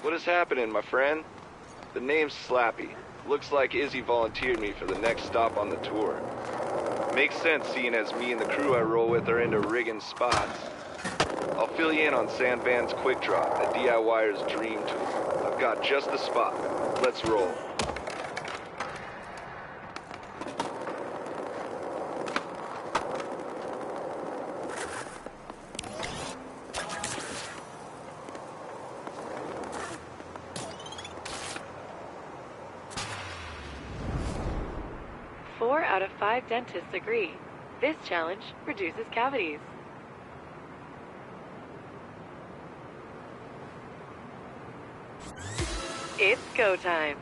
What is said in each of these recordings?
What is happening, my friend? The name's Slappy. Looks like Izzy volunteered me for the next stop on the tour. Makes sense seeing as me and the crew I roll with are into rigging spots. I'll fill you in on Sandvan's Quick Drop, a DIYer's dream tool. I've got just the spot. Let's roll. Four out of 5 dentists agree. This challenge reduces cavities. It's go time.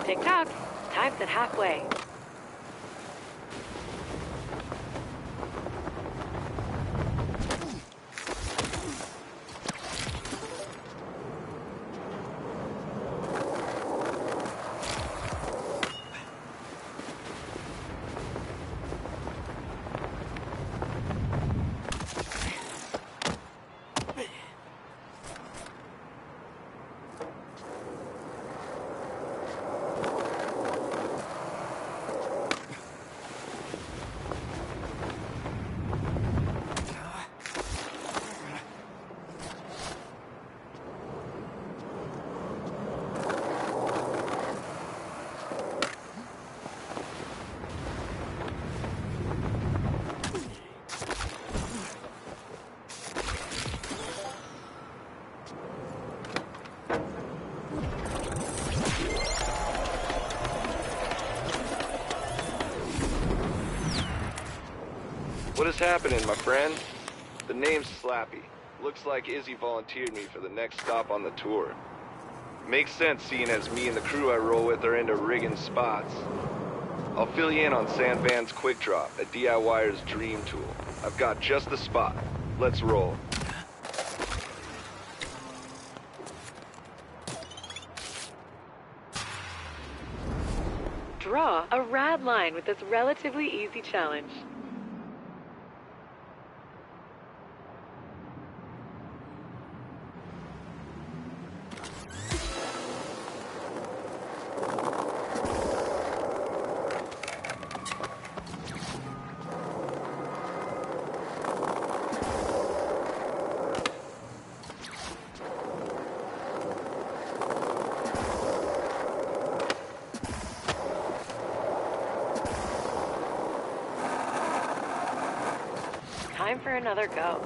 Tick-tock. Time's at halfway. What is happening, my friend? The name's Slappy. Looks like Izzy volunteered me for the next stop on the tour. Makes sense seeing as me and the crew I roll with are into rigging spots. I'll fill you in on Sandvan's Quick Drop, a DIYer's dream tool. I've got just the spot. Let's roll. Draw a rad line with this relatively easy challenge. Time for another go.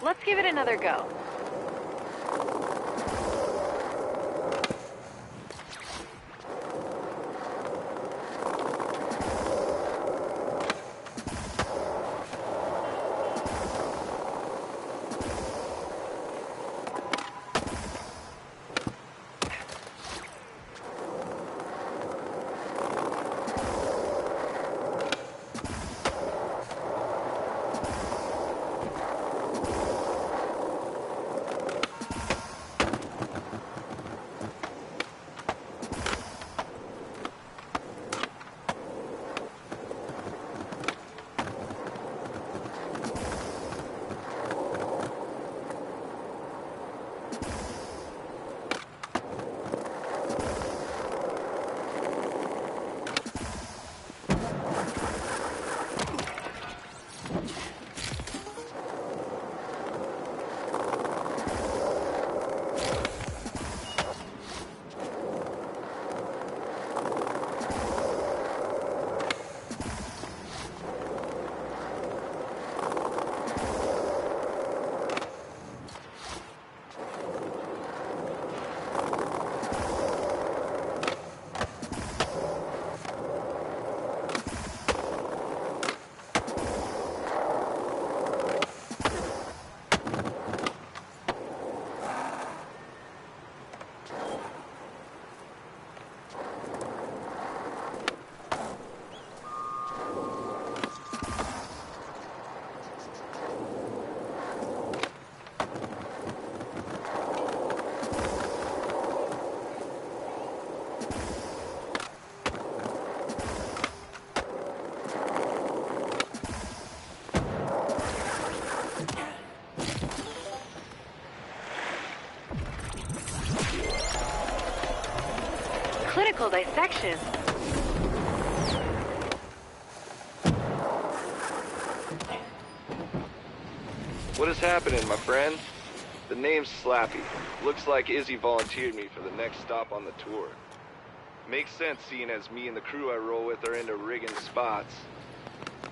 Let's give it another go. Clinical dissection. What is happening, my friend? The name's Slappy. Looks like Izzy volunteered me for the next stop on the tour. Makes sense seeing as me and the crew I roll with are into rigging spots.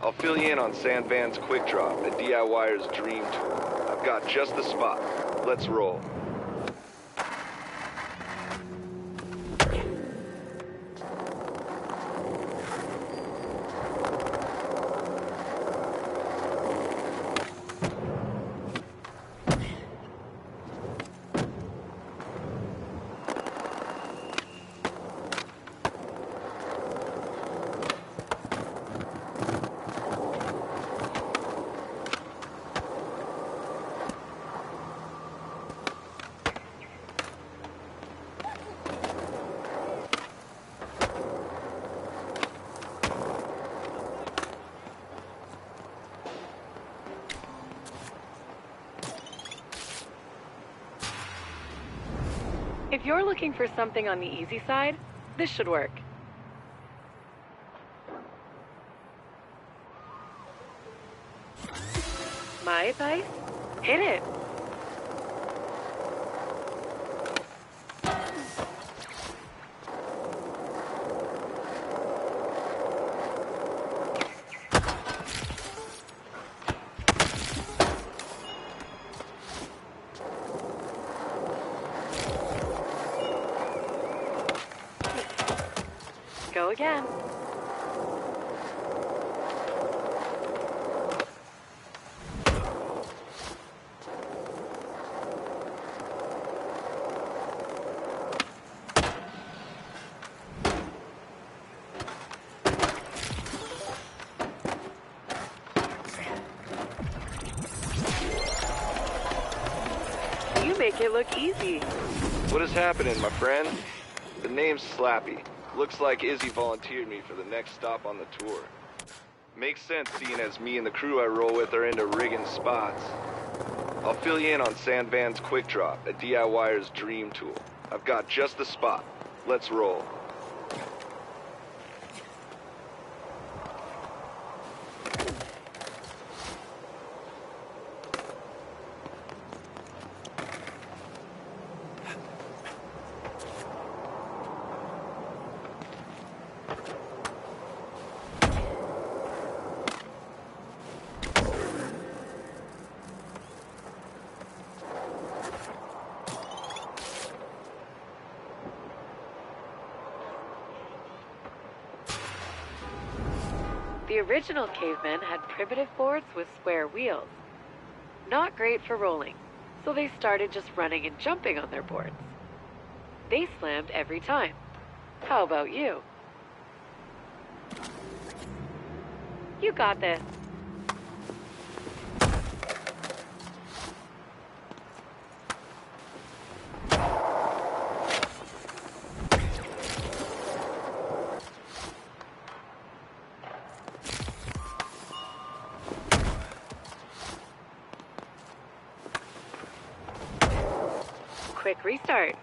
I'll fill you in on Sandvan's Quick Drop, a DIYer's dream tool. I've got just the spot. Let's roll. If you're looking for something on the easy side, this should work. My advice? Hit it. Go again. You make it look easy. What is happening, my friend? The name's Slappy. Looks like Izzy volunteered me for the next stop on the tour. Makes sense seeing as me and the crew I roll with are into rigging spots. I'll fill you in on Sandvan's Quick Drop, a DIYer's dream tool. I've got just the spot. Let's roll. The original cavemen had primitive boards with square wheels. Not great for rolling, so they started just running and jumping on their boards. They slammed every time. How about you? You got this. Quick restart.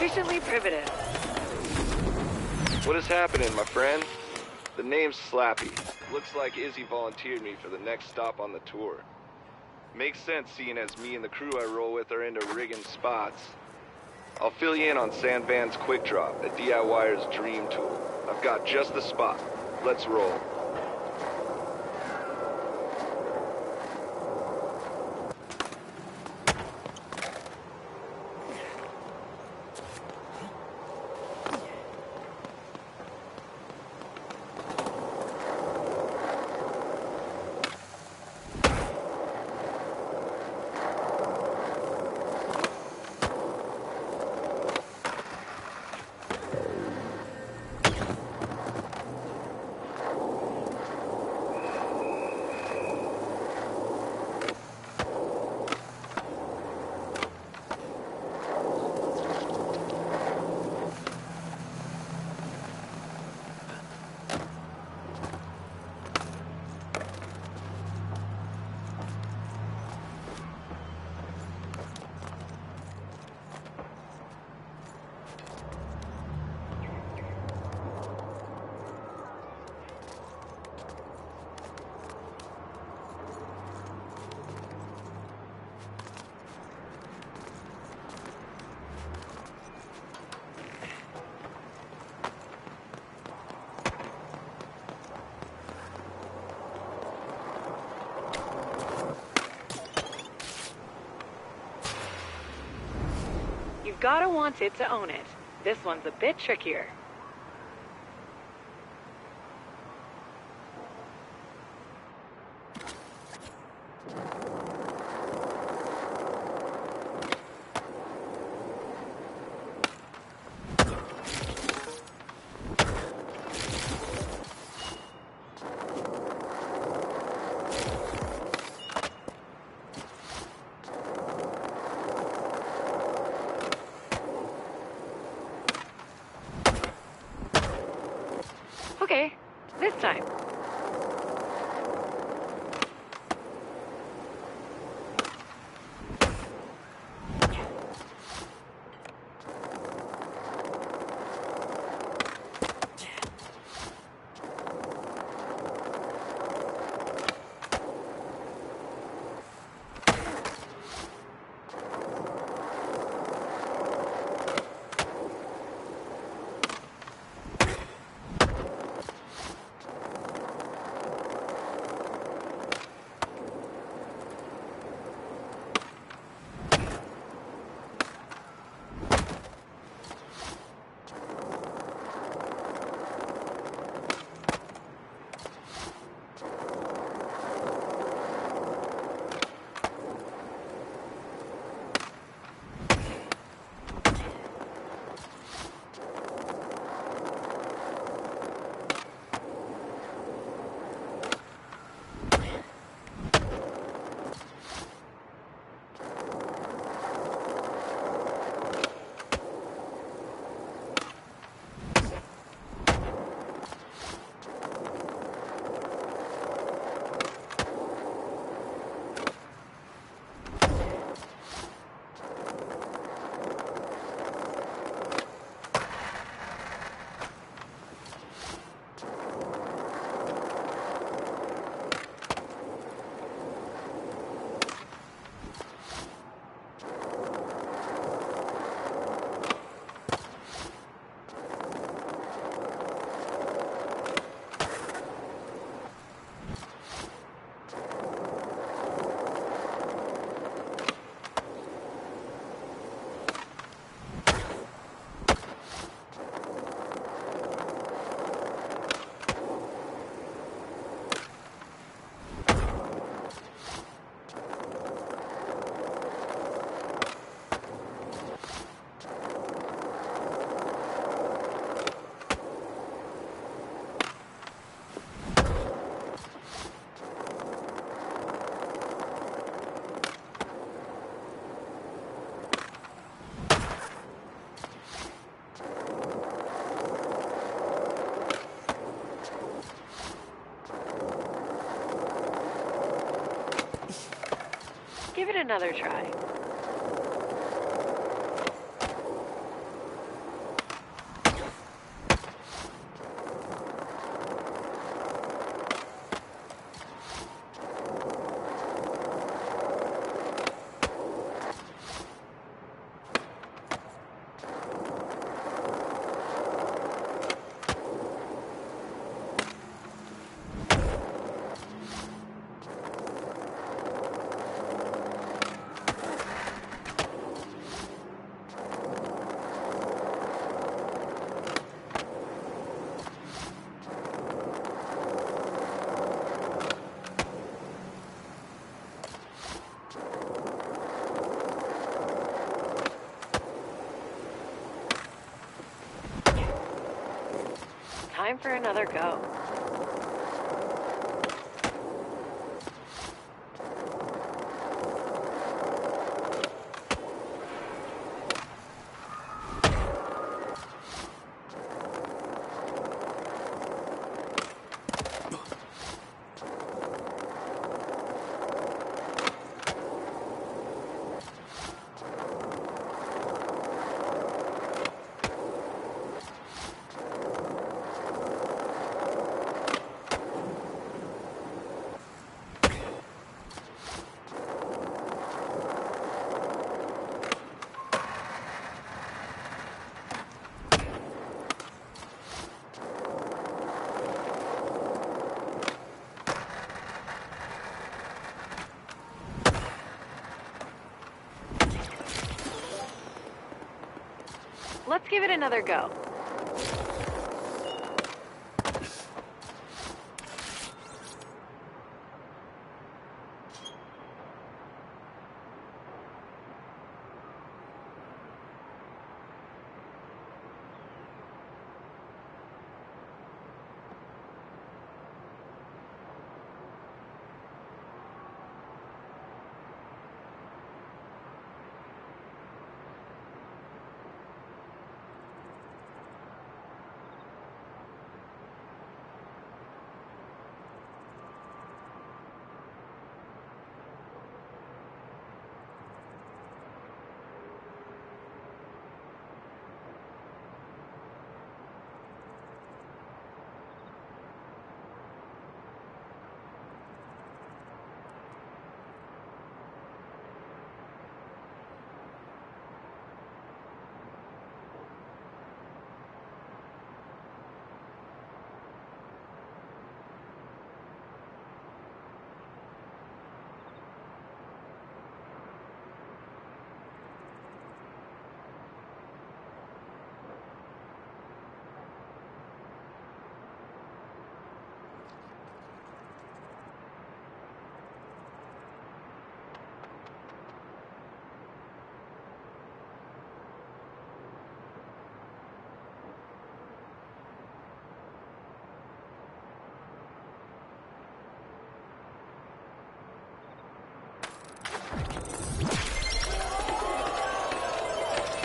Efficiently primitive. What is happening, my friend? The name's Slappy. Looks like Izzy volunteered me for the next stop on the tour. Makes sense seeing as me and the crew I roll with are into rigging spots. I'll fill you in on Sandvan's Quick Drop, a DIYer's dream tool. I've got just the spot. Let's roll. You've gotta want it to own it. This one's a bit trickier. Give it another try. Time for another go. Let's give it another go.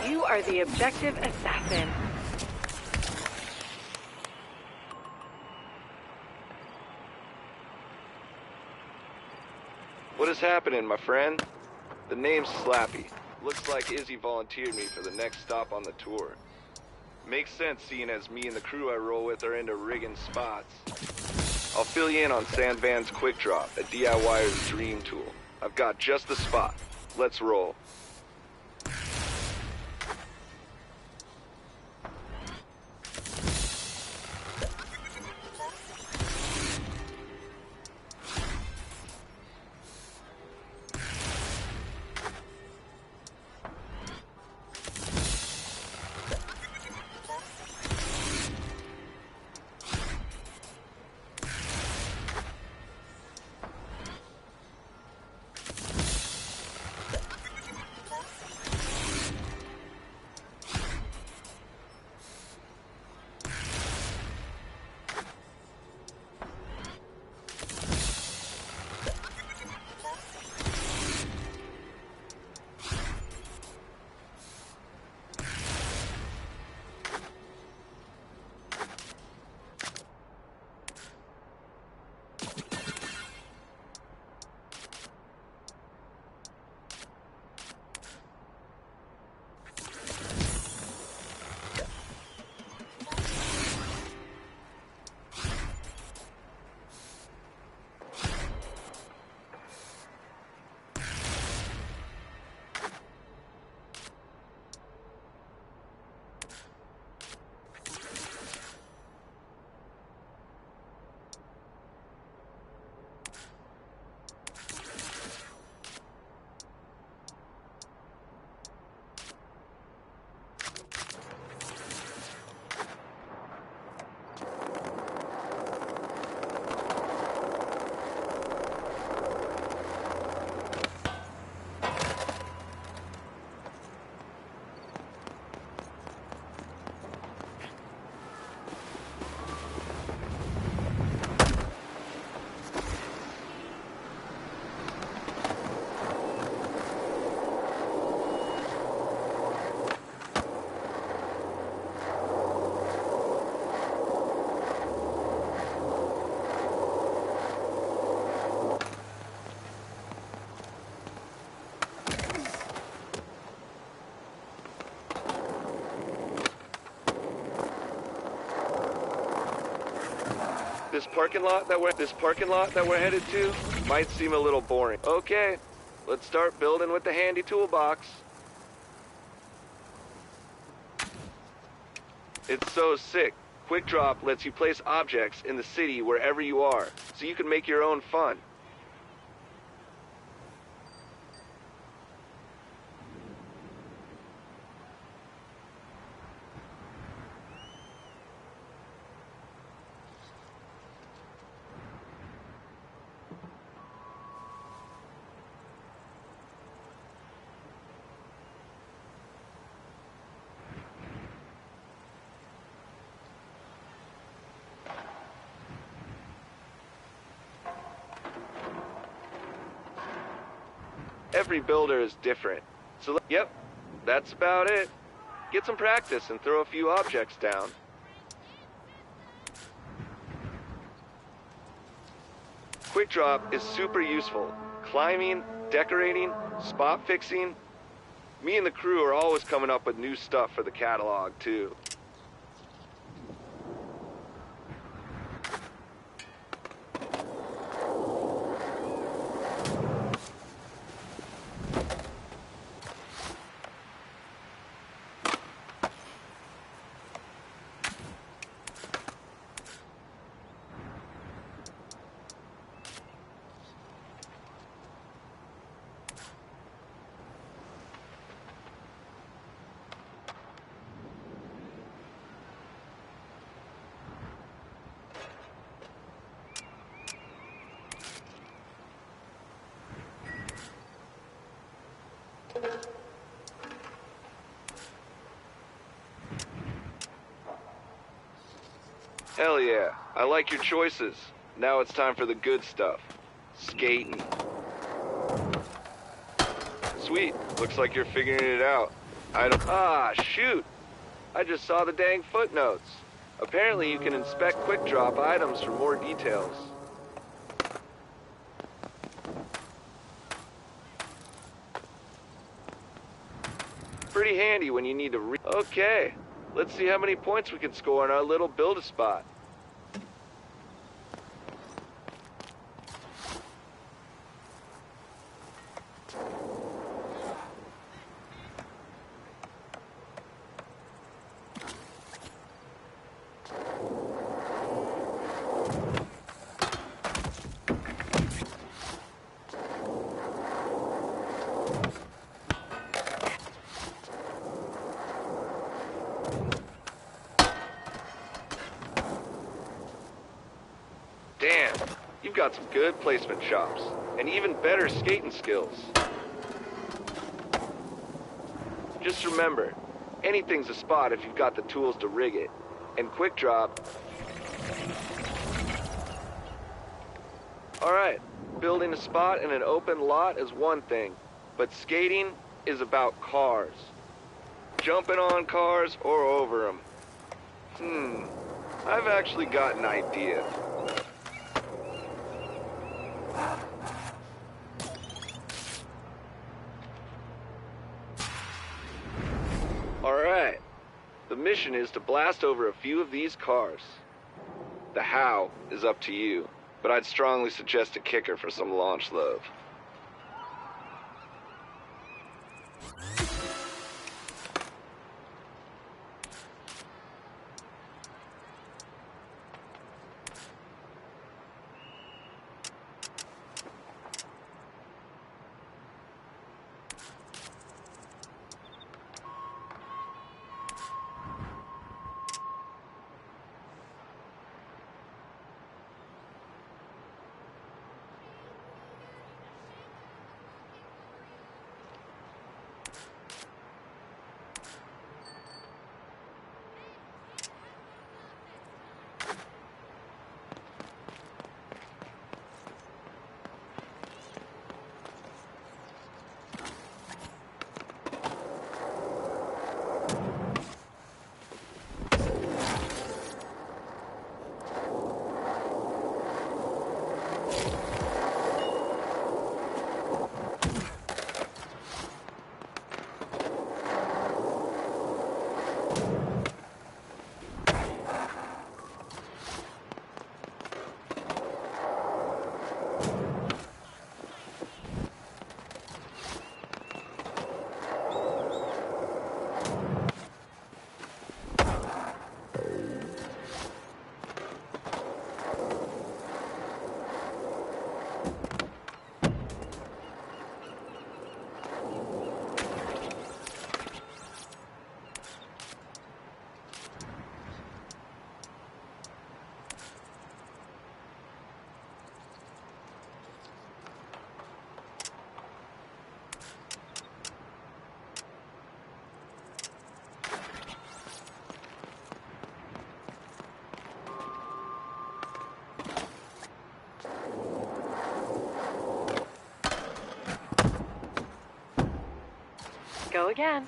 You are the objective assassin. What is happening, my friend? The name's Slappy. Looks like Izzy volunteered me for the next stop on the tour. Makes sense, seeing as me and the crew I roll with are into rigging spots. I'll fill you in on Sandvan's Quick Drop, a DIYer's dream tool. I've got just the spot. Let's roll. This parking lot that we're headed to might seem a little boring. Okay, let's start building with the handy toolbox. It's so sick. Quick Drop lets you place objects in the city wherever you are, so you can make your own fun. Every builder is different. So, yep, that's about it. Get some practice and throw a few objects down. Quick Drop is super useful. Climbing, decorating, spot fixing. Me and the crew are always coming up with new stuff for the catalog, too. Hell yeah, I like your choices. Now it's time for the good stuff. Skating. Sweet, looks like you're figuring it out. Shoot! I just saw the dang footnotes. Apparently you can inspect Quick Drop items for more details. Pretty handy when you need to Okay, let's see how many points we can score on our little build-a-spot. Damn, you've got some good placement chops, and even better skating skills. Just remember, anything's a spot if you've got the tools to rig it. And Quick Drop... Alright, building a spot in an open lot is one thing, but skating is about cars. Jumping on cars or over them. I've actually got an idea. Alright, the mission is to blast over a few of these cars. The how is up to you, but I'd strongly suggest a kicker for some launch love. Go again.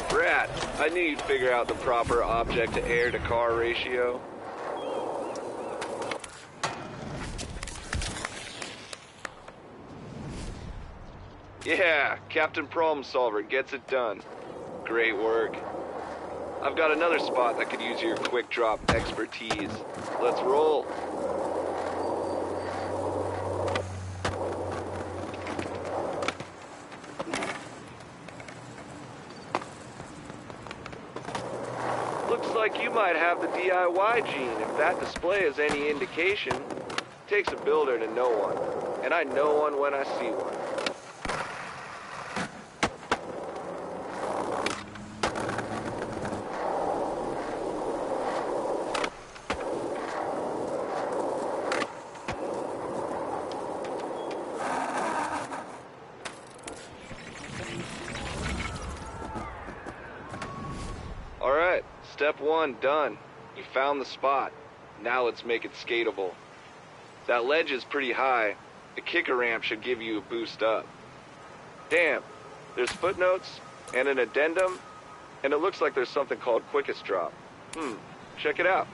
Brat, I knew you'd figure out the proper object to air to car ratio. Yeah, Captain Problem Solver gets it done. Great work. I've got another spot that could use your quick drop expertise. Let's roll. Looks like you might have the DIY gene, if that display is any indication. Takes a builder to know one, and I know one when I see one. Alright, step one done. You found the spot. Now let's make it skatable. That ledge is pretty high. A kicker ramp should give you a boost up. Damn, there's footnotes and an addendum, and it looks like there's something called quickest drop. Check it out.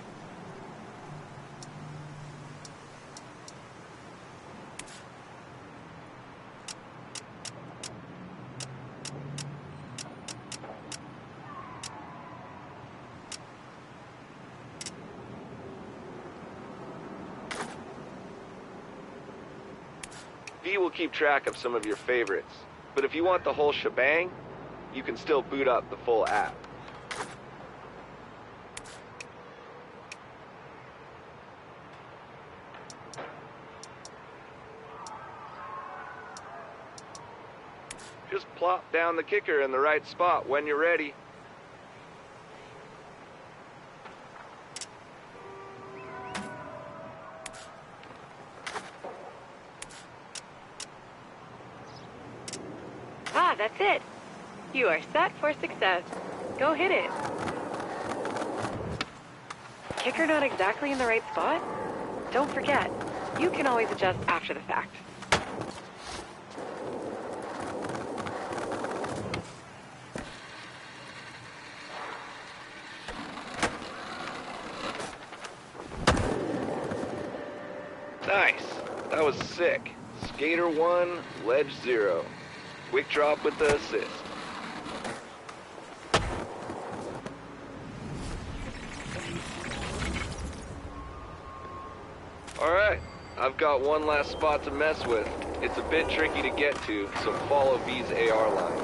V will keep track of some of your favorites, but if you want the whole shebang, you can still boot up the full app. Just plop down the kicker in the right spot when you're ready. Ah, that's it. You are set for success. Go hit it. Kicker not exactly in the right spot? Don't forget, you can always adjust after the fact. Nice. That was sick. Skater 1, ledge 0. Quick drop with the assist. Alright, I've got one last spot to mess with. It's a bit tricky to get to, so follow V's AR line.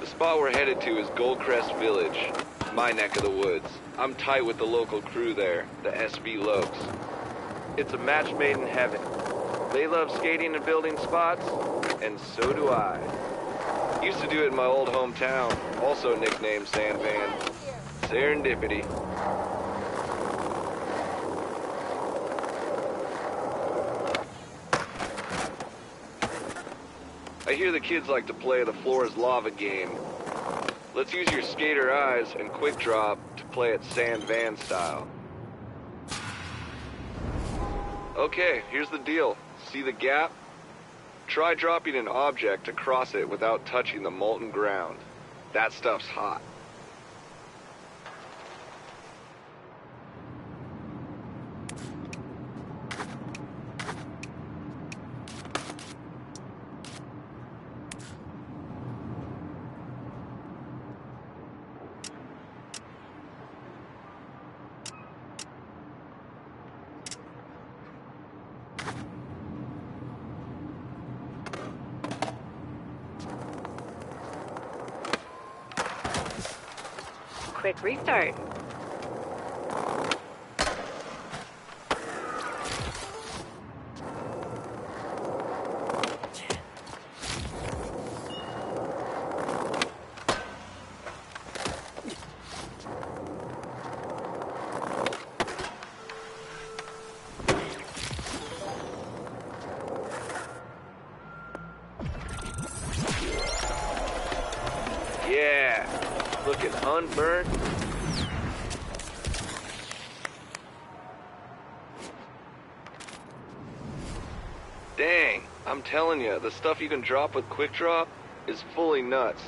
The spot we're headed to is Goldcrest Village, my neck of the woods. I'm tight with the local crew there, the SV Lokes. It's a match made in heaven. They love skating and building spots, and so do I. Used to do it in my old hometown, also nicknamed Sand Van. Serendipity. I hear the kids like to play the floor is lava game. Let's use your skater eyes and quick drop to play it Sand Van style. Okay, here's the deal. See the gap? Try dropping an object across it without touching the molten ground. That stuff's hot. quick restart. Yeah, looking unburnt. Dang, I'm telling you, the stuff you can drop with Quick Drop is fully nuts.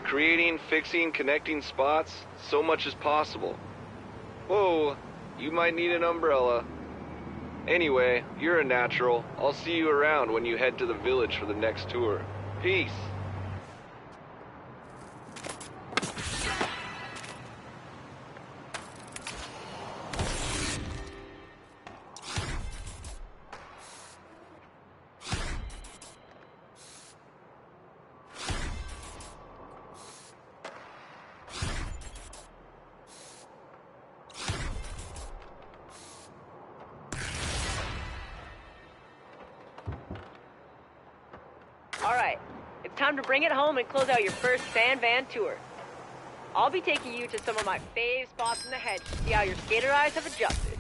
Creating, fixing, connecting spots, so much is possible. Whoa, you might need an umbrella. Anyway, you're a natural. I'll see you around when you head to the village for the next tour. Peace. Alright, it's time to bring it home and close out your first fan van tour. I'll be taking you to some of my fave spots in the hedge to see how your skater eyes have adjusted.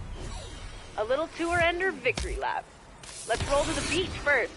A little tour ender victory lap. Let's roll to the beach first.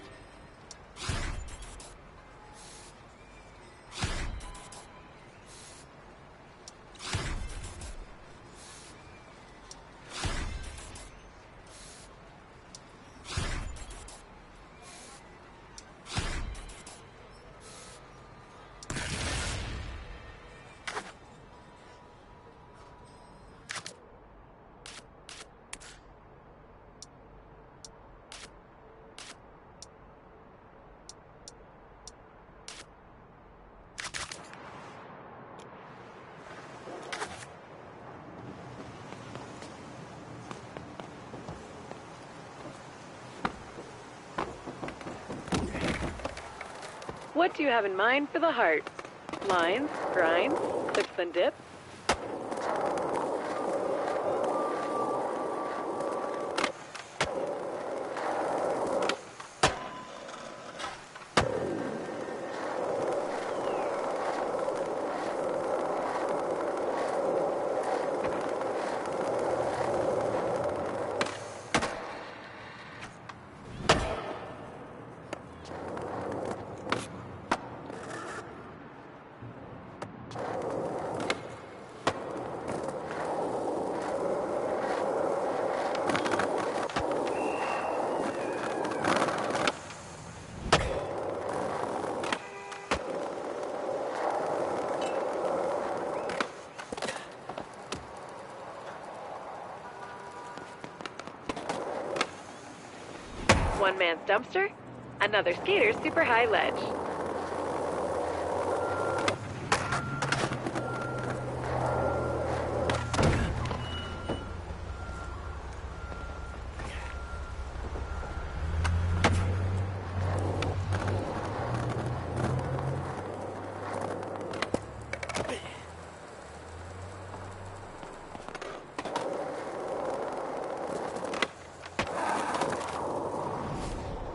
What do you have in mind for the heart? Lines, grinds, clicks and dips? One man's dumpster, another skater's super high ledge.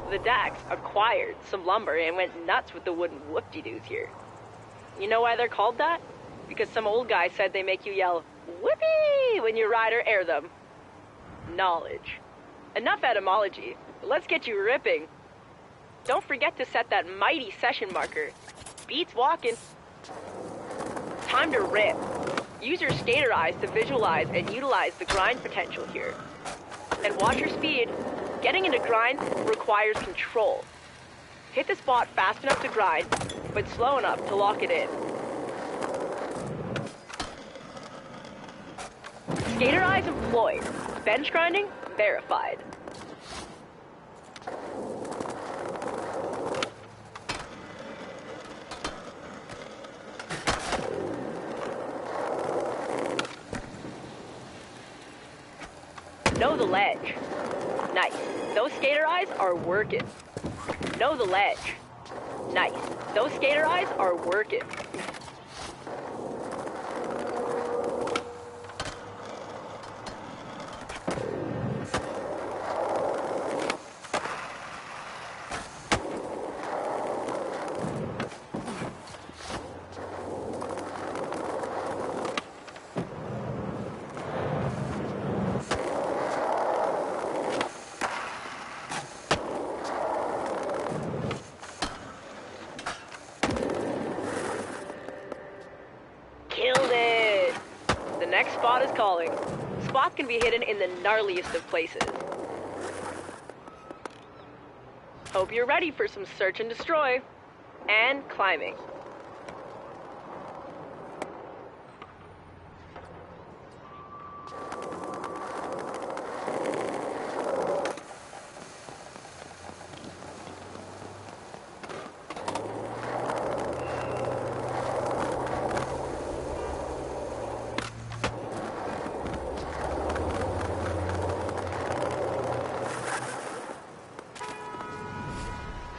The Dax acquired some lumber and went nuts with the wooden whoop-de-doos here. You know why they're called that? Because some old guy said they make you yell, "Whoopee!" when you ride or air them. Knowledge. Enough etymology. Let's get you ripping. Don't forget to set that mighty session marker. Beats walking. Time to rip. Use your skater eyes to visualize and utilize the grind potential here. And watch your speed. Getting into grind requires control. Hit the spot fast enough to grind, but slow enough to lock it in. Skater eyes employed. Bench grinding verified. Know the ledge. Nice. Those skater eyes are working. Know the ledge. Nice. Those skater eyes are working. calling. Spots can be hidden in the gnarliest of places. Hope you're ready for some search and destroy. And climbing.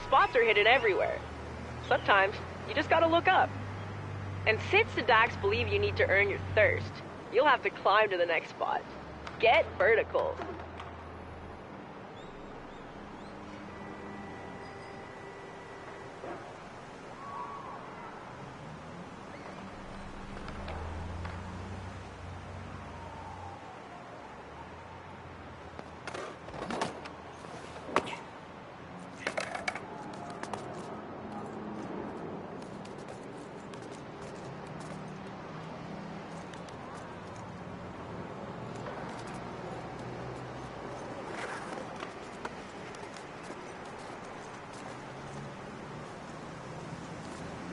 Spots are hidden everywhere. Sometimes, you just gotta look up. And since the Dax believe you need to earn your thirst, you'll have to climb to the next spot. Get vertical.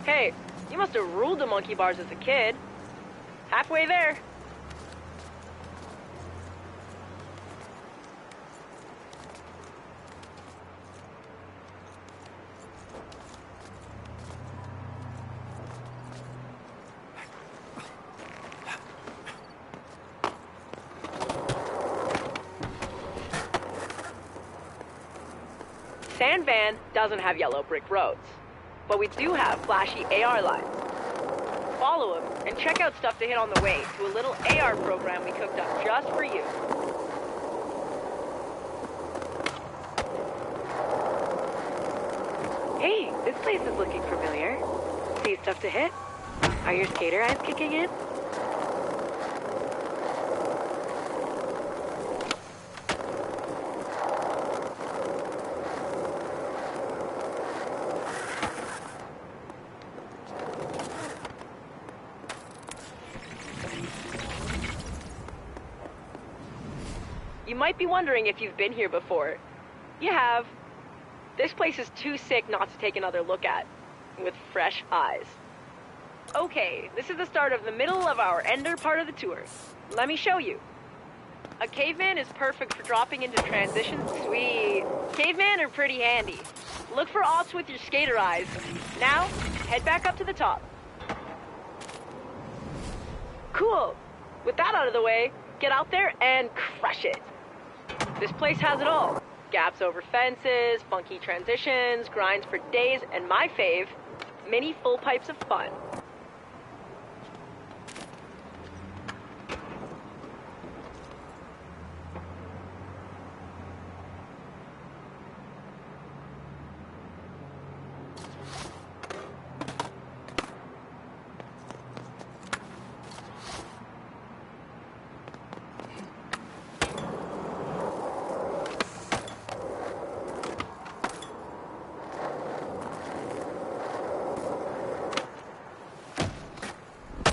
Hey, you must have ruled the monkey bars as a kid. Halfway there. Sandvan doesn't have yellow brick roads. But we do have flashy AR lines. Follow them and check out stuff to hit on the way to a little AR program we cooked up just for you. Hey, this place is looking familiar. See stuff to hit? Are your skater eyes kicking in? You might be wondering if you've been here before. You have. This place is too sick not to take another look at, with fresh eyes. Okay, this is the start of the middle of our ender part of the tour. Let me show you. A caveman is perfect for dropping into transitions. Sweet. Cavemen are pretty handy. Look for ops with your skater eyes. Now, head back up to the top. Cool. With that out of the way, get out there and crush it. This place has it all. Gaps over fences, funky transitions, grinds for days, and my fave, mini full pipes of fun.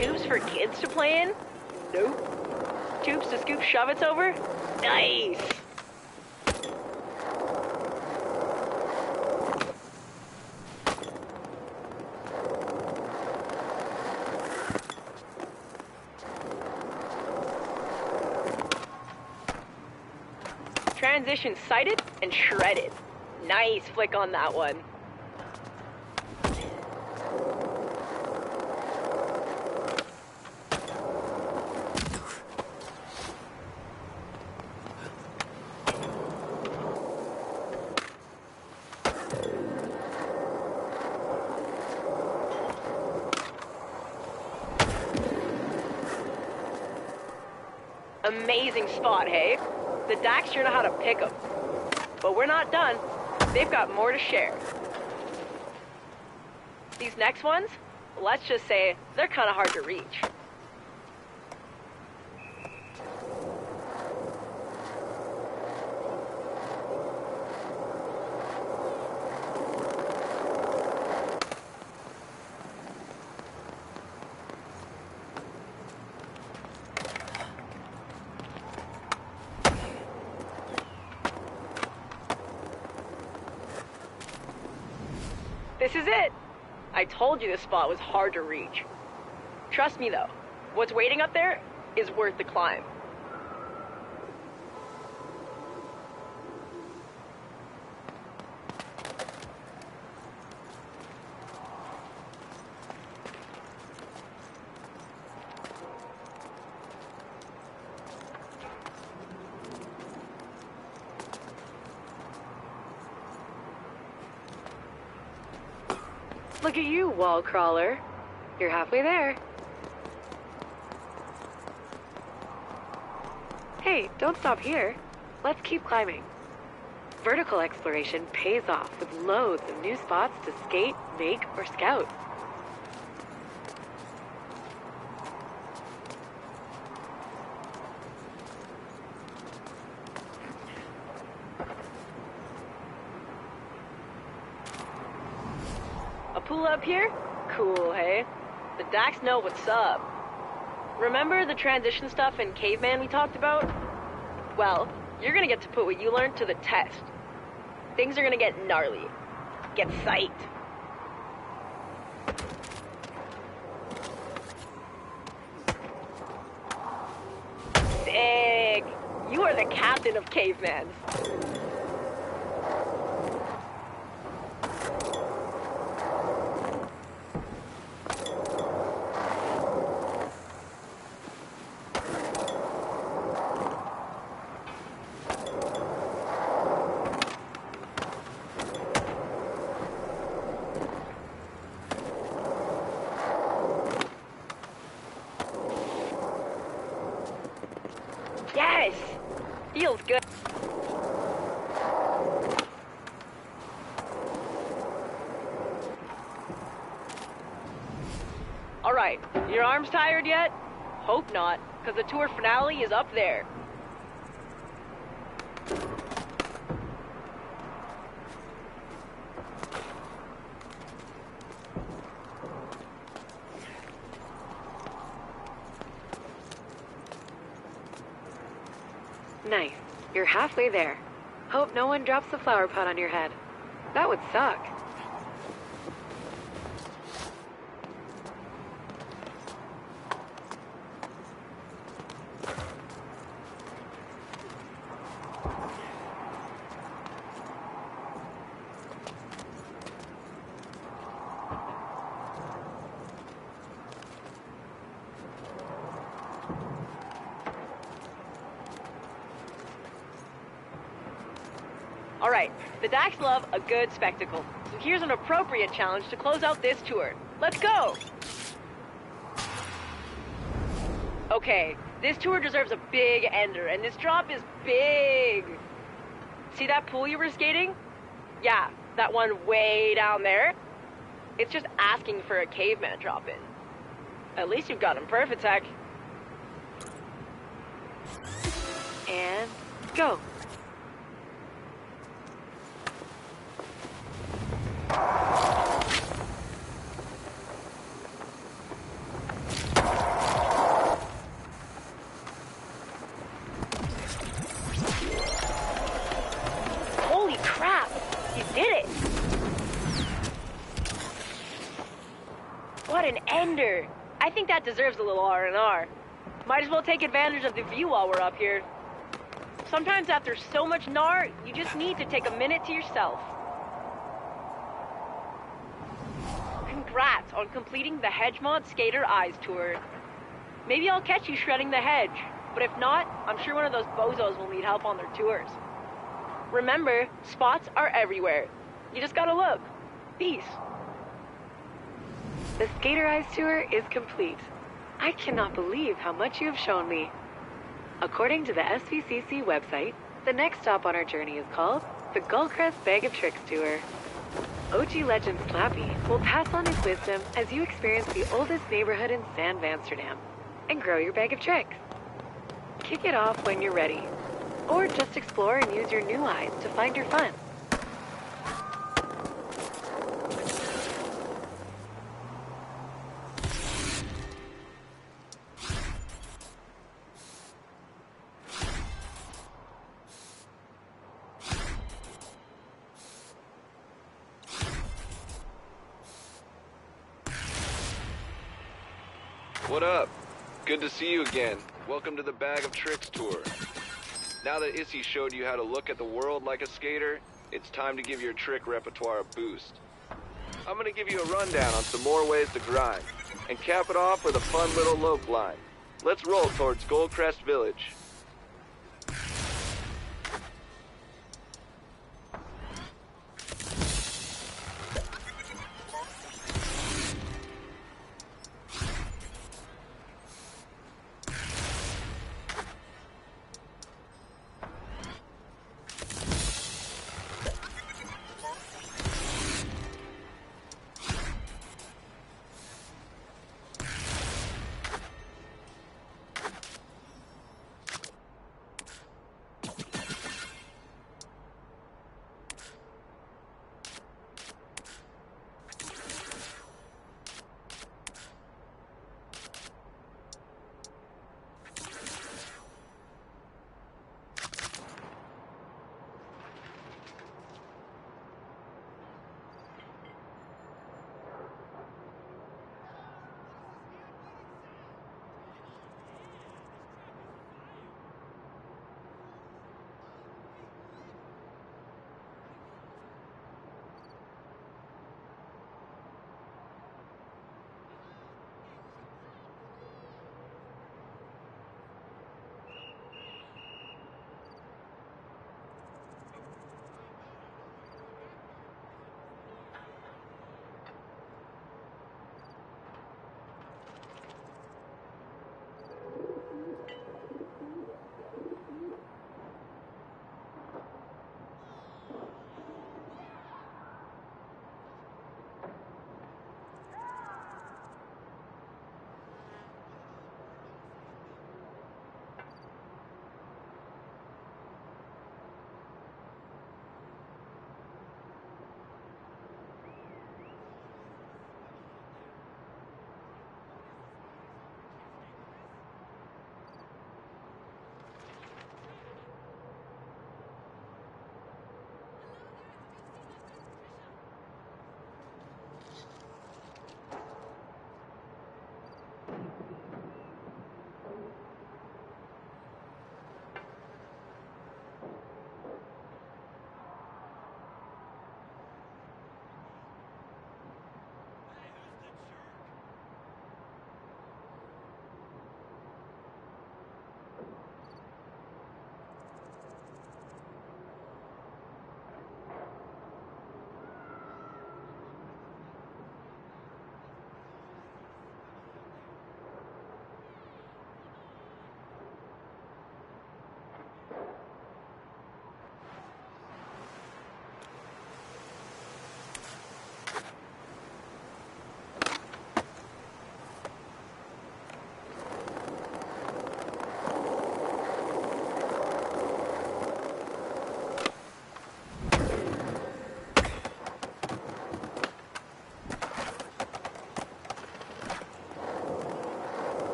Tubes for kids to play in? Nope. Tubes to scoop shove-its over? Nice! Transition sighted and shredded. Nice flick on that one. Amazing spot, hey? The Dax sure know how to pick 'em. But we're not done. They've got more to share. These next ones, let's just say, they're kind of hard to reach. This is it! I told you this spot was hard to reach. Trust me though, what's waiting up there is worth the climb. Look at you, wall crawler. You're halfway there. Hey, don't stop here. Let's keep climbing. Vertical exploration pays off with loads of new spots to skate, make, or scout. A pool up here? Cool, hey? The Dax know what's up. Remember the transition stuff in Caveman we talked about? Well, you're gonna get to put what you learned to the test. Things are gonna get gnarly. Get psyched. Sick! You are the captain of Caveman. Yes! Feels good. Alright, your arms tired yet? Hope not, because the tour finale is up there. Nice. You're halfway there. Hope no one drops the flower pot on your head. That would suck. Alright, the Dax love a good spectacle, so here's an appropriate challenge to close out this tour. Let's go! Okay, this tour deserves a big ender, and this drop is big! See that pool you were skating? Yeah, that one way down there? It's just asking for a caveman drop-in. At least you've got him perfect, Tech. And go. Holy crap! You did it! What an ender! I think that deserves a little R&R. Might as well take advantage of the view while we're up here. Sometimes after so much gnar, you just need to take a minute to yourself. Congrats on completing the Hedgemont Skater Eyes tour. Maybe I'll catch you shredding the hedge, but if not, I'm sure one of those bozos will need help on their tours. Remember, spots are everywhere. You just gotta look. Peace. The Skater Eyes tour is complete. I cannot believe how much you have shown me. According to the SVCC website, the next stop on our journey is called the Gullcrest Bag of Tricks Tour. OG legend Slappy will pass on his wisdom as you experience the oldest neighborhood in San Vansterdam and grow your bag of tricks. Kick it off when you're ready, or just explore and use your new eyes to find your fun. What up? Good to see you again. Welcome to the Bag of Tricks tour. Now that Issy showed you how to look at the world like a skater, it's time to give your trick repertoire a boost. I'm gonna give you a rundown on some more ways to grind, and cap it off with a fun little lope line. Let's roll towards Goldcrest Village.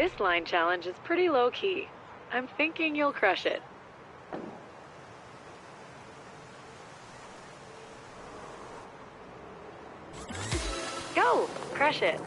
This line challenge is pretty low-key. I'm thinking you'll crush it. Go! Crush it!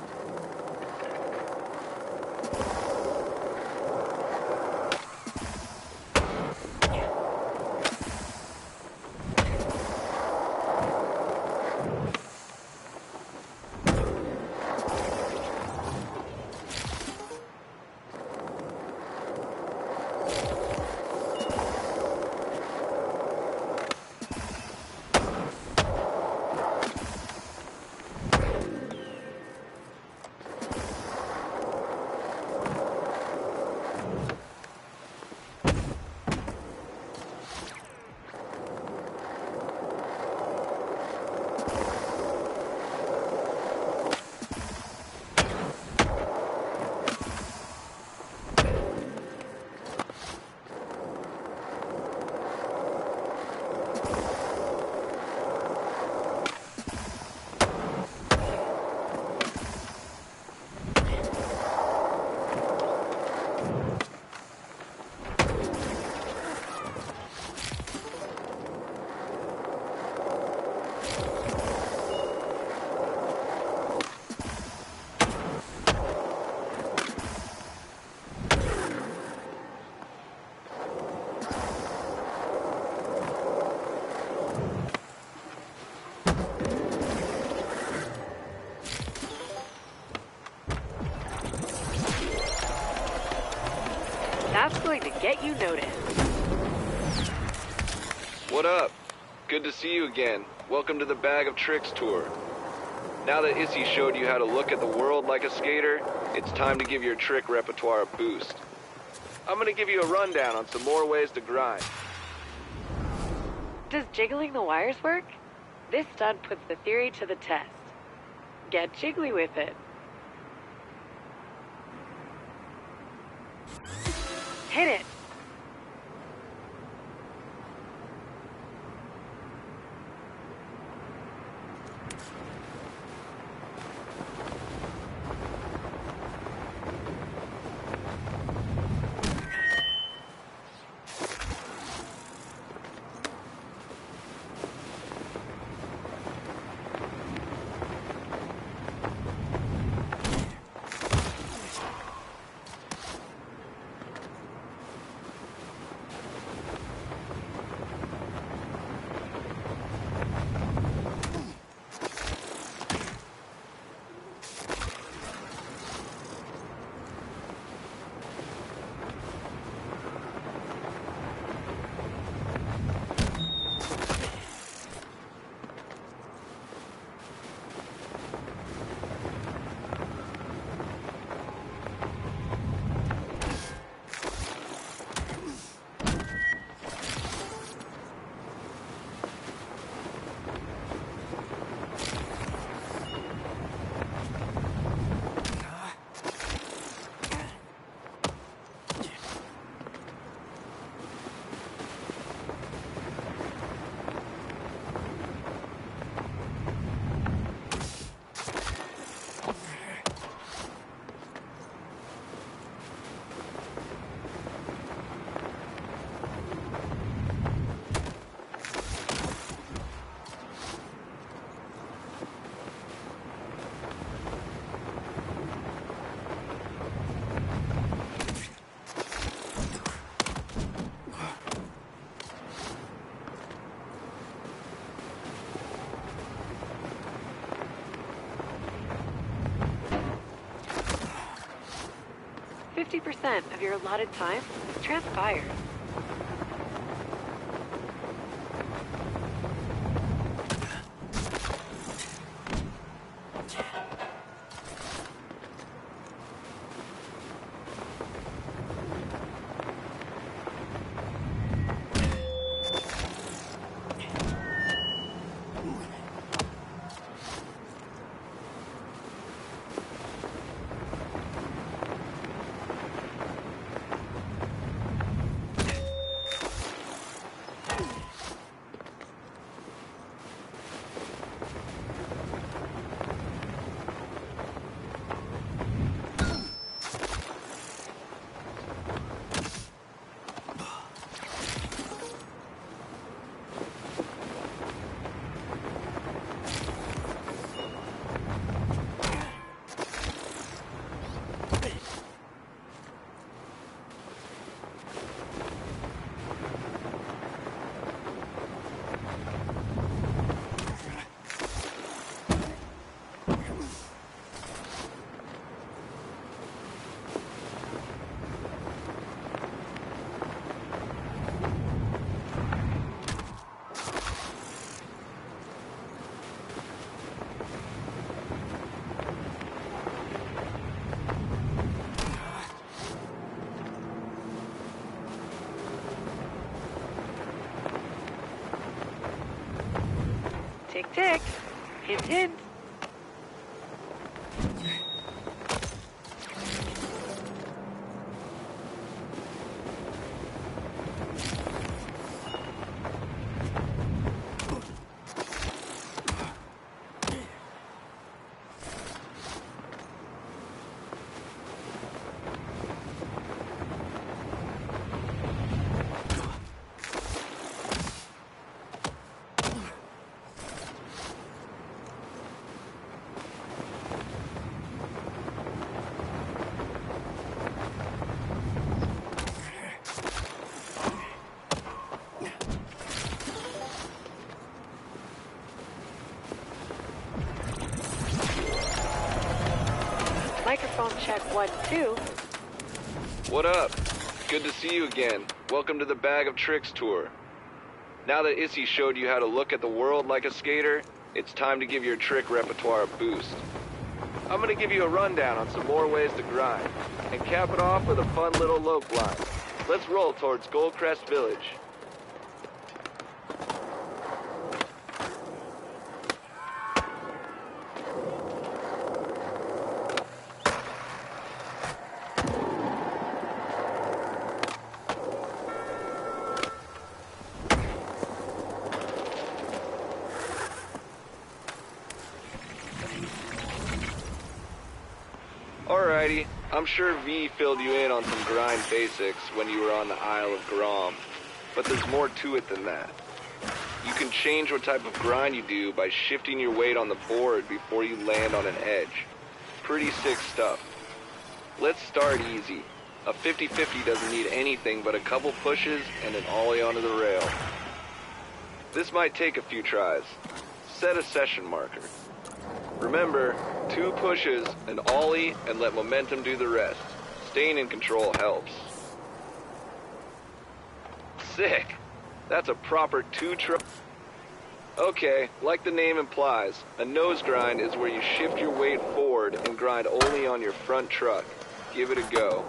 That's going to get you noticed. What up? Good to see you again. Welcome to the Bag of Tricks tour. Now that Issy showed you how to look at the world like a skater, it's time to give your trick repertoire a boost. I'm gonna give you a rundown on some more ways to grind. Does jiggling the wires work? This stunt puts the theory to the test. Get jiggly with it. Hit it! % of your allotted time has transpired. Tick, tick. Hint, hint. Microphone check 1, 2. What up? good to see you again. Welcome to the Bag of Tricks tour. Now that Issy showed you how to look at the world like a skater, it's time to give your trick repertoire a boost. I'm gonna give you a rundown on some more ways to grind, and cap it off with a fun little lope line. Let's roll towards Goldcrest Village. Alrighty, I'm sure V filled you in on some grind basics when you were on the Isle of Grom, but there's more to it than that. You can change what type of grind you do by shifting your weight on the board before you land on an edge. Pretty sick stuff. Let's start easy. A 50-50 doesn't need anything but a couple pushes and an ollie onto the rail. This might take a few tries. Set a session marker. Remember, 2 pushes, an ollie, and let momentum do the rest. Staying in control helps. Sick! That's a proper 2-truck. Okay, like the name implies, a nose grind is where you shift your weight forward and grind only on your front truck. Give it a go.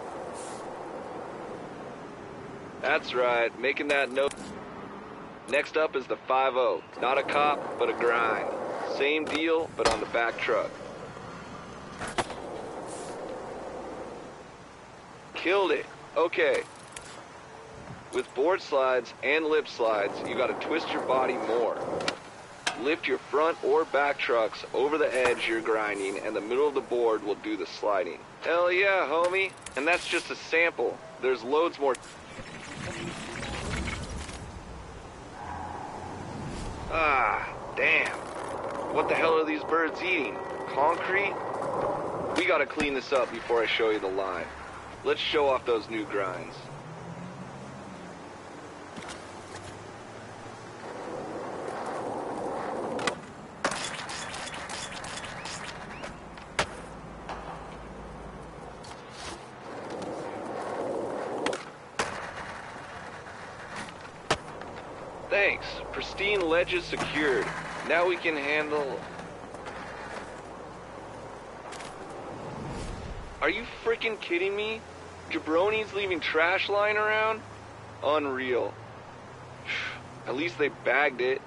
That's right, making that nose. Next up is the 5-0. Not a cop, but a grind. Same deal, but on the back truck. Killed it. Okay. With board slides and lip slides, you gotta twist your body more. Lift your front or back trucks over the edge you're grinding, and the middle of the board will do the sliding. Hell yeah, homie. And that's just a sample. There's loads more. Ah, damn. What the hell are these birds eating? Concrete? We gotta clean this up before I show you the line. Let's show off those new grinds. Thanks. Pristine ledges secured. Now we can handle... Are you freaking kidding me? Jabronis leaving trash lying around? Unreal. At least they bagged it.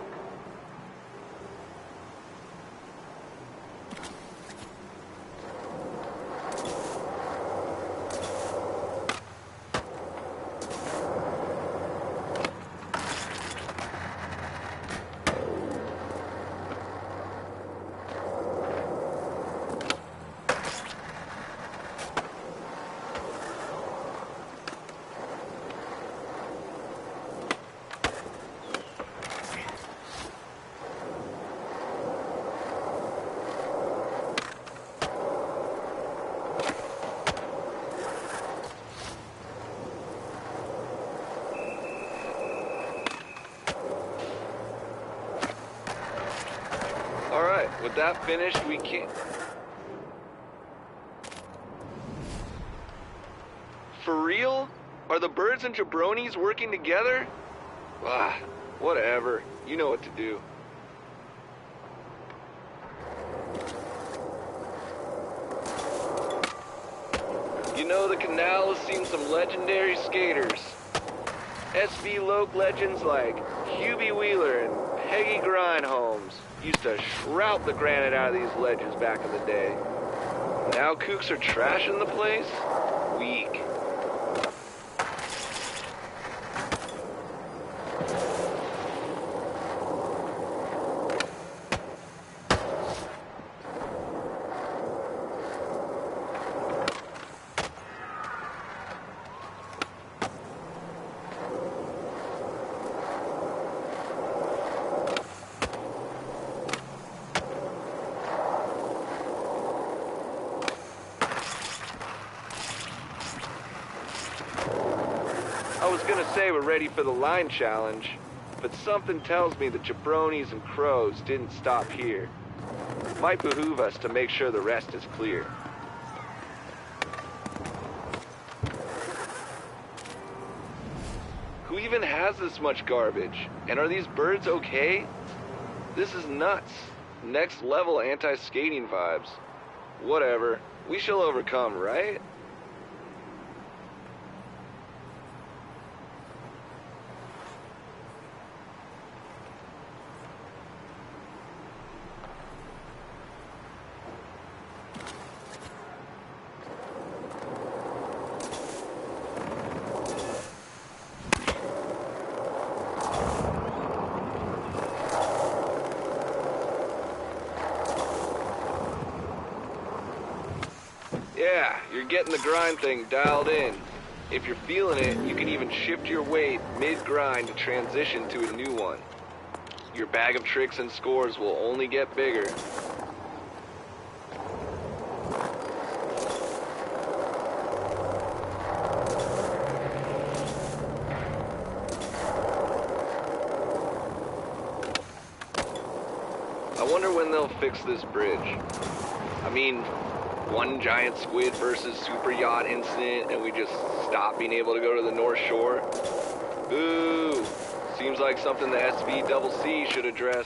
With that finished, we can... For real? Are the birds and jabronis working together? Ah, whatever. You know what to do. You know, the canal has seen some legendary skaters. SV Loc legends like Hubie Wheeler and Peggy Grindholmes used to shroud the granite out of these ledges back in the day. Now kooks are trashing the place? Weak. I was gonna say we're ready for the line challenge, but something tells me the jabronis and crows didn't stop here. Might behoove us to make sure the rest is clear. Who even has this much garbage? And are these birds okay? This is nuts. Next level anti-skating vibes. Whatever. We shall overcome, right? Yeah, you're getting the grind thing dialed in. If you're feeling it, you can even shift your weight mid-grind to transition to a new one. Your bag of tricks and scores will only get bigger. I wonder when they'll fix this bridge. I mean, one giant squid versus super yacht incident and we just stop being able to go to the North Shore? Ooh, seems like something the SVCC should address.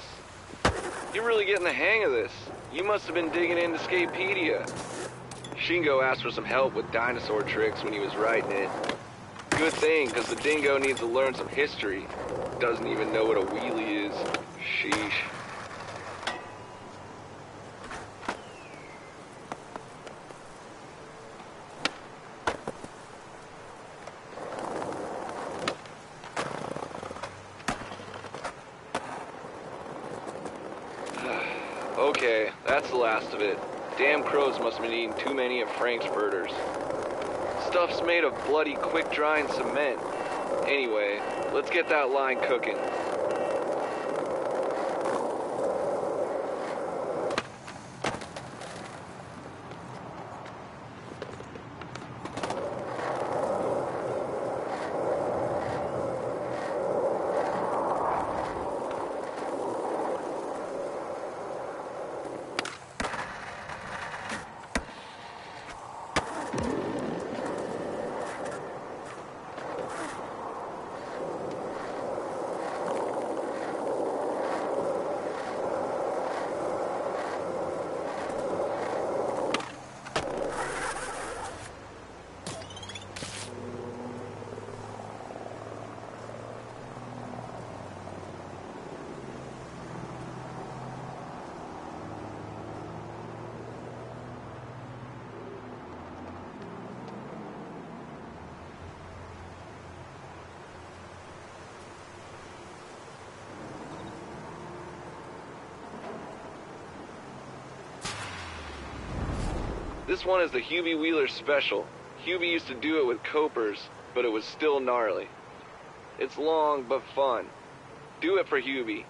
You're really getting the hang of this. You must have been digging into Skapedia. Shingo asked for some help with dinosaur tricks when he was writing it. Good thing, because the dingo needs to learn some history. Doesn't even know what a wheelie is. Sheesh. Okay, that's the last of it. Damn crows must have been eating too many of Frank's burgers. Stuff's made of bloody quick-drying cement. Anyway, let's get that line cooking. This one is the Hubie Wheeler Special. Hubie used to do it with copers, but it was still gnarly. It's long, but fun. Do it for Hubie.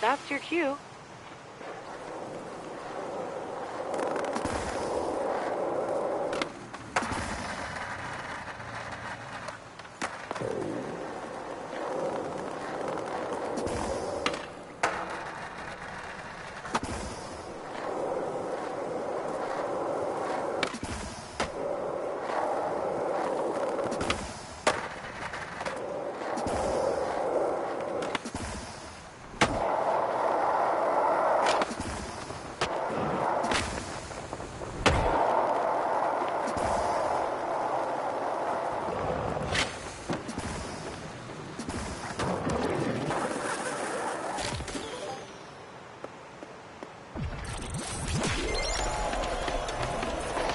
That's your cue.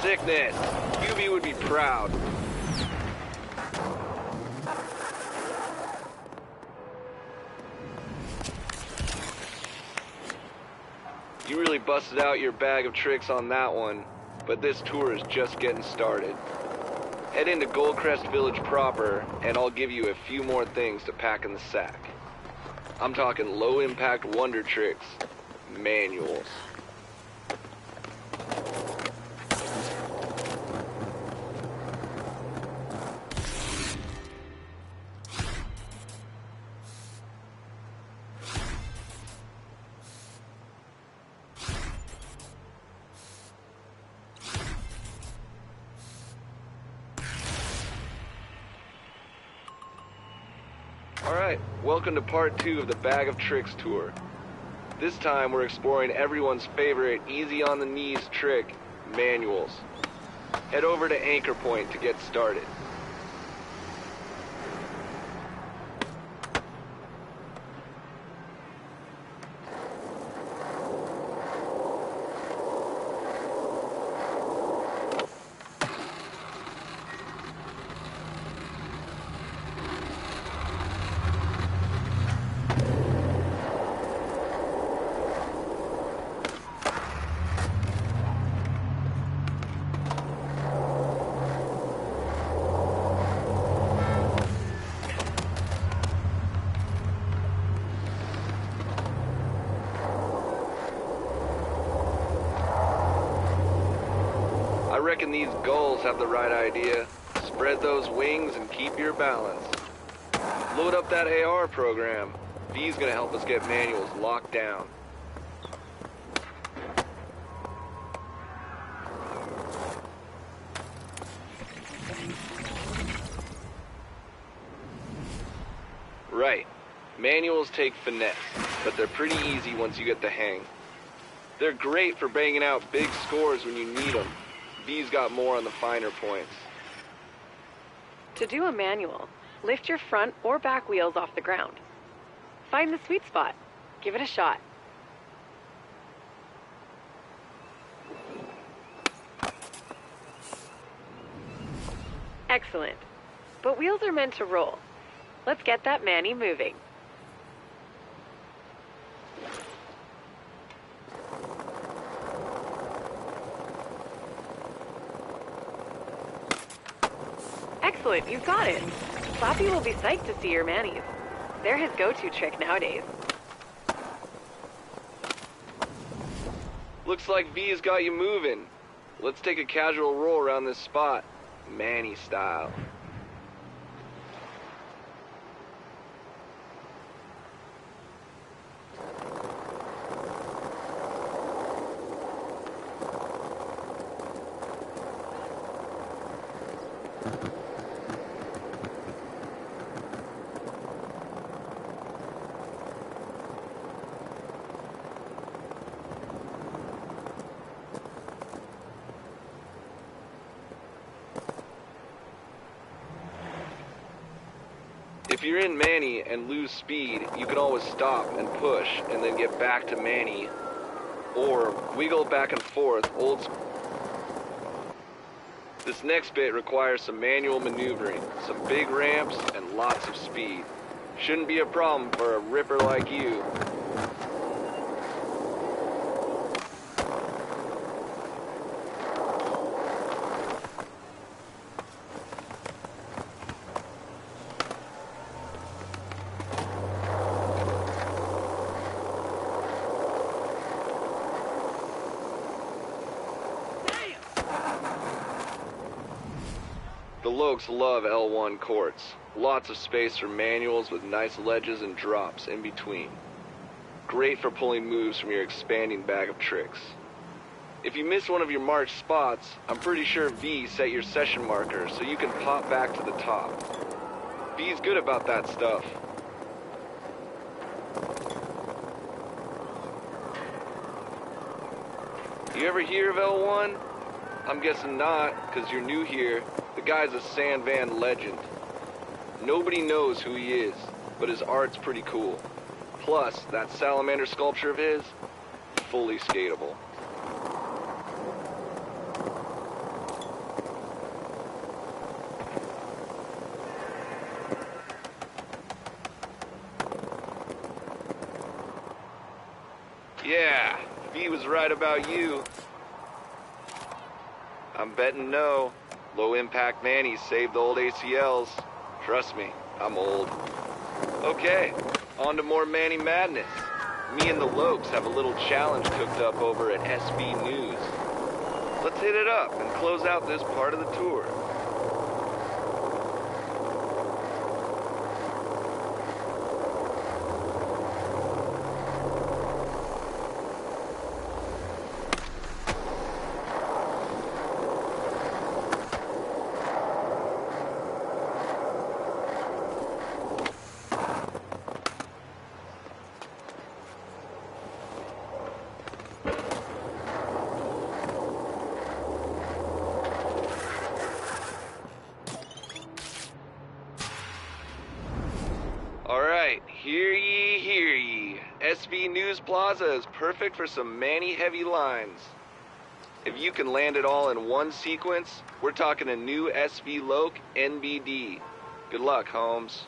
Sickness. Hubie would be proud. You really busted out your bag of tricks on that one, but this tour is just getting started. Head into Goldcrest Village proper, and I'll give you a few more things to pack in the sack. I'm talking low-impact wonder tricks, manuals. Alright, welcome to part 2 of the Bag of Tricks tour. This time we're exploring everyone's favorite easy-on-the-knees trick, manuals. Head over to Anchor Point to get started. I reckon these gulls have the right idea. Spread those wings and keep your balance. Load up that AR program. V's gonna help us get manuals locked down. Right. Manuals take finesse, but they're pretty easy once you get the hang. They're great for banging out big scores when you need them. V's got more on the finer points. To do a manual, lift your front or back wheels off the ground. Find the sweet spot. Give it a shot. Excellent. But wheels are meant to roll. Let's get that Manny moving. Excellent, you've got it. Slappy will be psyched to see your Mannies. They're his go-to trick nowadays. Looks like V's got you moving. Let's take a casual roll around this spot, Manny style. If you're in Manny and lose speed, you can always stop and push and then get back to Manny, or wiggle back and forth old school. This next bit requires some manual maneuvering, some big ramps, and lots of speed. Shouldn't be a problem for a ripper like you. The Lokes love L1 courts. Lots of space for manuals with nice ledges and drops in between. Great for pulling moves from your expanding bag of tricks. If you miss one of your marked spots, I'm pretty sure V set your session marker so you can pop back to the top. V's good about that stuff. You ever hear of L1? I'm guessing not, because you're new here. The guy's a San Van legend. Nobody knows who he is, but his art's pretty cool. Plus, that salamander sculpture of his, fully skatable. Yeah, V was right about you. I'm betting no. Low-impact Mannies saved the old ACLs. Trust me, I'm old. Okay, on to more Manny madness. Me and the Lokes have a little challenge cooked up over at SB News. Let's hit it up and close out this part of the tour. SB News Plaza is perfect for some Manny-heavy lines. If you can land it all in one sequence, we're talking a new SV Loke NBD. Good luck, Holmes.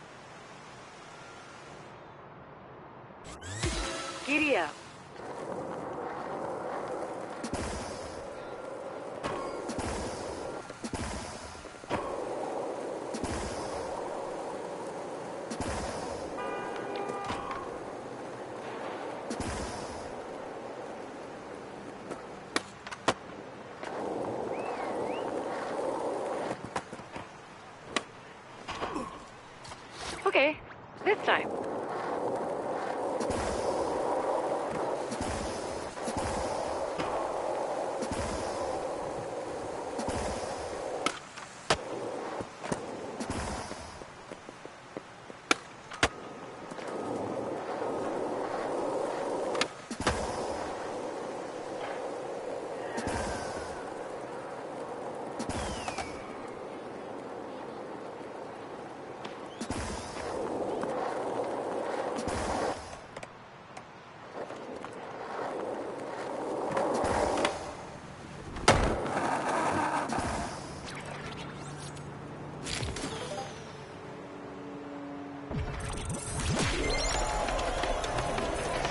Giddy up. Okay, this time.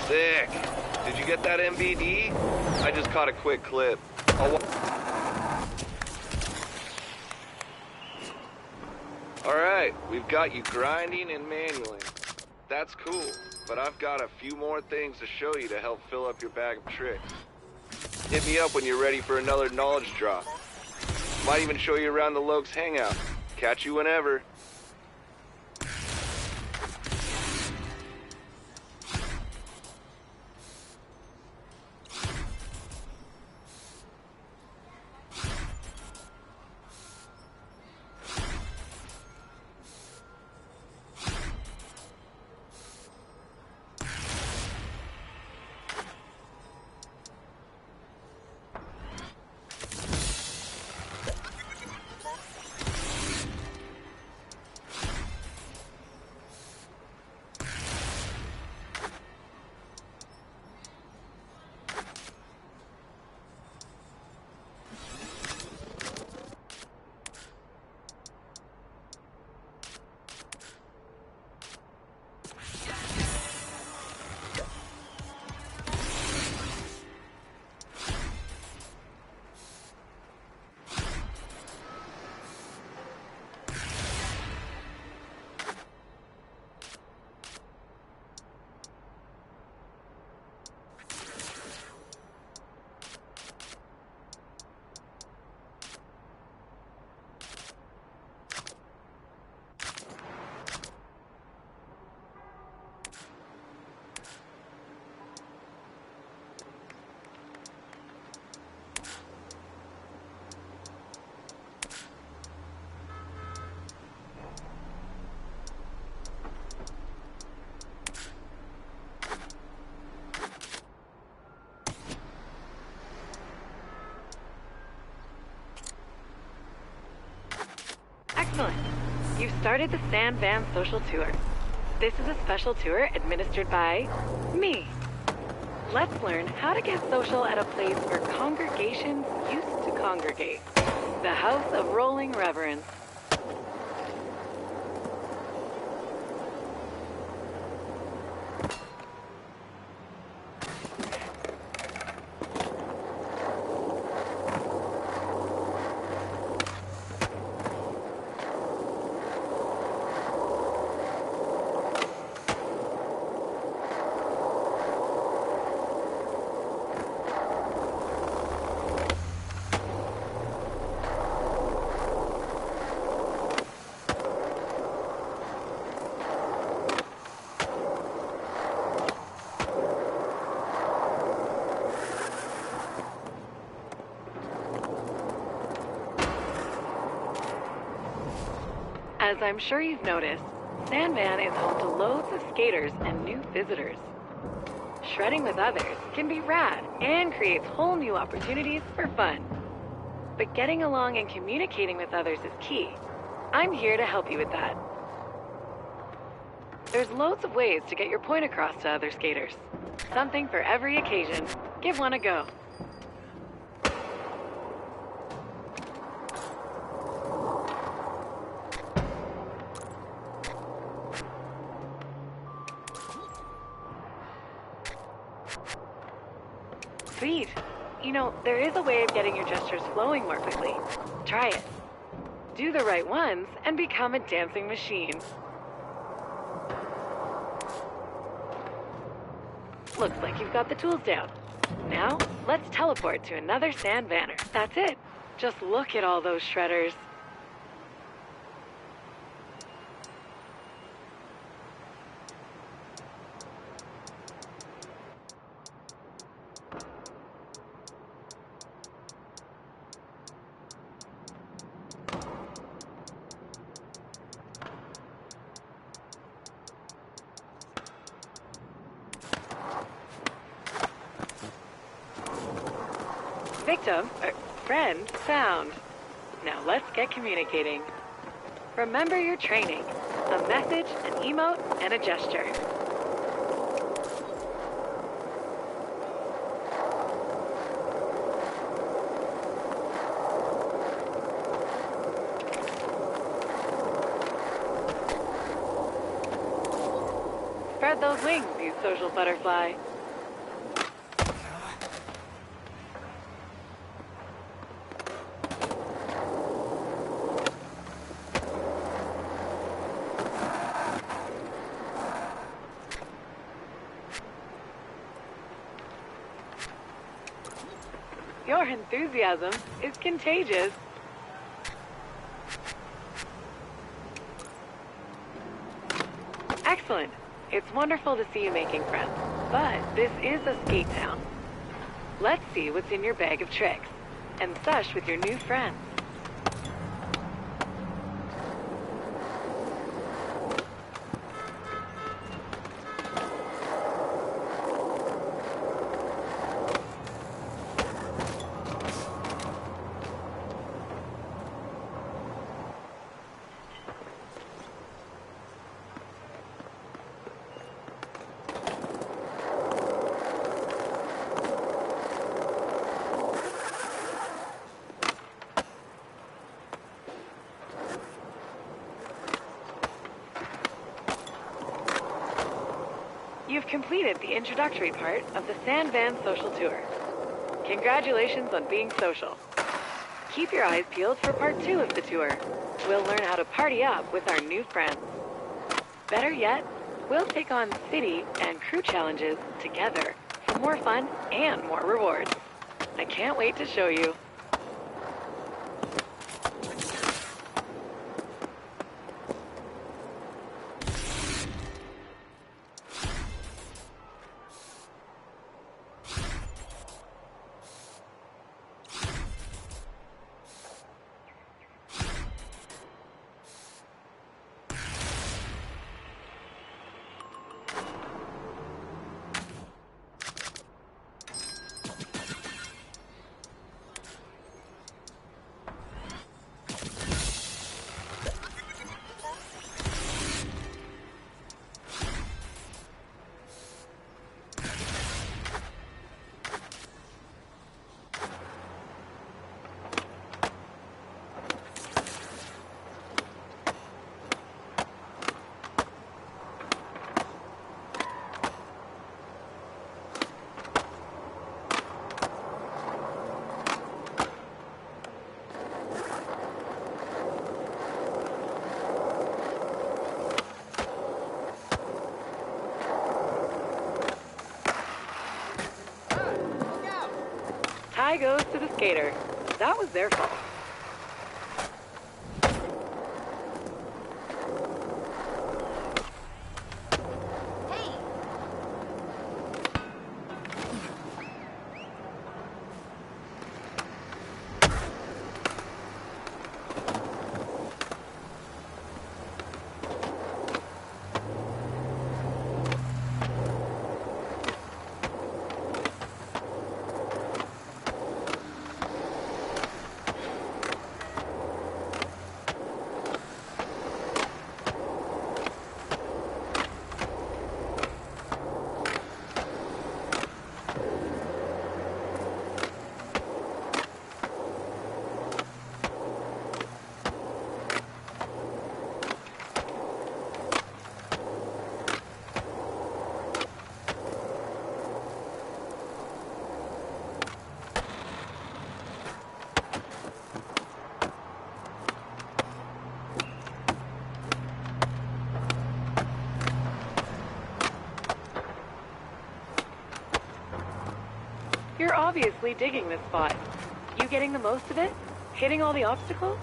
Sick. Did you get that MBD? I just caught a quick clip. Alright, we've got you grinding and manualing. That's cool, but I've got a few more things to show you to help fill up your bag of tricks. Hit me up when you're ready for another knowledge drop. Might even show you around the Lokes hangout. Catch you whenever. Excellent. You've started the San Van Social Tour. This is a special tour administered by me. Let's learn how to get social at a place where congregations used to congregate. The House of Rolling Reverence. As I'm sure you've noticed, San Van is home to loads of skaters and new visitors. Shredding with others can be rad and creates whole new opportunities for fun. But getting along and communicating with others is key. I'm here to help you with that. There's loads of ways to get your point across to other skaters. Something for every occasion. Give one a go. Sweet. You know, there is a way of getting your gestures flowing more quickly. Try it. Do the right ones and become a dancing machine. Looks like you've got the tools down. Now, let's teleport to another sand banner. That's it. Just look at all those shredders. Victim, friend, found. Now let's get communicating. Remember your training. A message, an emote, and a gesture. Spread those wings, you social butterfly. Your enthusiasm is contagious. Excellent. It's wonderful to see you making friends, but this is a skate town. Let's see what's in your bag of tricks, and sesh with your new friends. You've completed the introductory part of the Sand Van Social Tour. Congratulations on being social. Keep your eyes peeled for part 2 of the tour. We'll learn how to party up with our new friends. Better yet, we'll take on city and crew challenges together for more fun and more rewards. I can't wait to show you. Tie goes to the skater. That was their fault. obviously digging this spot. You getting the most of it? Hitting all the obstacles?